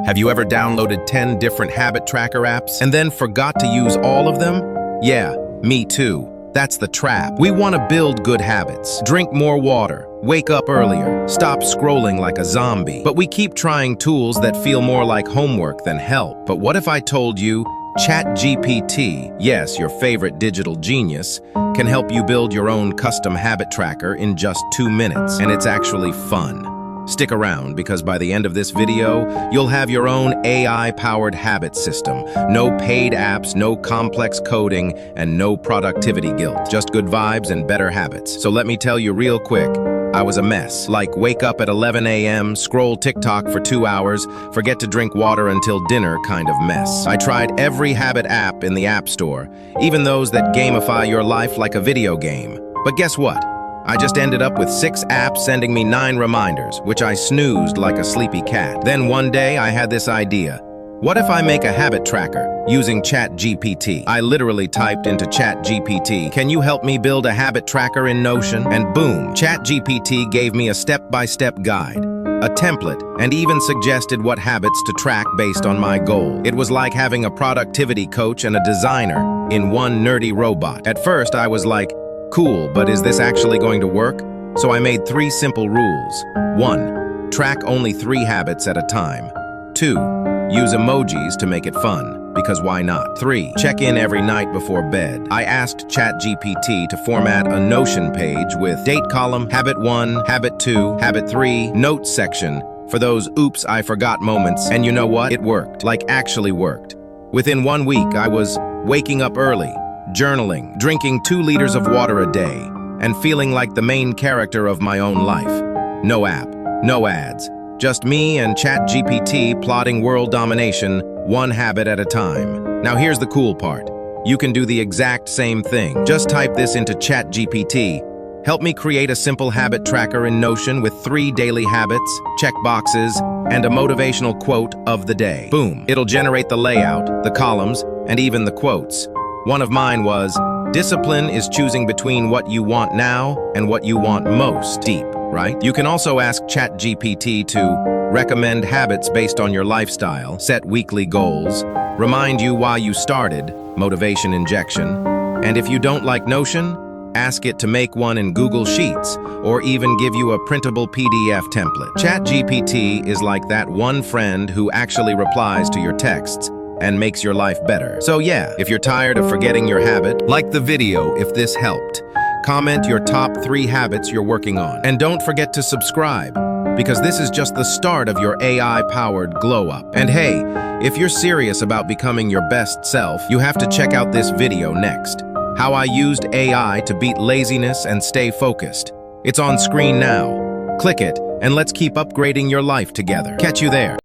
Have you ever downloaded 10 different habit tracker apps and then forgot to use all of them? Yeah, me too. That's the trap. We want to build good habits. Drink more water, wake up earlier, stop scrolling like a zombie. But we keep trying tools that feel more like homework than help. But what if I told you ChatGPT, yes, your favorite digital genius, can help you build your own custom habit tracker in just 2 minutes, and it's actually fun. Stick around, because by the end of this video, you'll have your own AI-powered habit system. No paid apps, no complex coding, and no productivity guilt. Just good vibes and better habits. So let me tell you real quick, I was a mess. Like wake up at 11 a.m., scroll TikTok for 2 hours, forget to drink water until dinner kind of mess. I tried every habit app in the App Store, even those that gamify your life like a video game. But guess what? I just ended up with 6 apps sending me 9 reminders, which I snoozed like a sleepy cat. Then one day I had this idea. What if I make a habit tracker using ChatGPT? I literally typed into ChatGPT, "Can you help me build a habit tracker in Notion?" And boom, ChatGPT gave me a step-by-step guide, a template, and even suggested what habits to track based on my goal. It was like having a productivity coach and a designer in one nerdy robot. At first I was like, cool, but is this actually going to work? So I made 3 simple rules. 1. Track only 3 habits at a time. 2. Use emojis to make it fun, because why not? 3. Check in every night before bed. I asked ChatGPT to format a Notion page with date column, habit 1, habit 2, habit 3, notes section for those oops I forgot moments. And you know what? It worked. Like actually worked. Within 1 week, I was waking up early, journaling, drinking 2 liters of water a day, and feeling like the main character of my own life. No app, no ads, just me and ChatGPT plotting world domination, 1 habit at a time. Now here's the cool part. You can do the exact same thing. Just type this into ChatGPT. Help me create a simple habit tracker in Notion with 3 daily habits, check boxes, and a motivational quote of the day. Boom. It'll generate the layout, the columns, and even the quotes. One of mine was, discipline is choosing between what you want now and what you want most. Deep, right? You can also ask ChatGPT to recommend habits based on your lifestyle, set weekly goals, remind you why you started, motivation injection, and if you don't like Notion, ask it to make one in Google Sheets, or even give you a printable PDF template. ChatGPT is like that one friend who actually replies to your texts and makes your life better. So yeah, if you're tired of forgetting your habit, like the video if this helped. Comment your top 3 habits you're working on. And don't forget to subscribe, because this is just the start of your AI-powered glow-up. And hey, if you're serious about becoming your best self, you have to check out this video next. How I used AI to beat laziness and stay focused. It's on screen now. Click it, and let's keep upgrading your life together. Catch you there.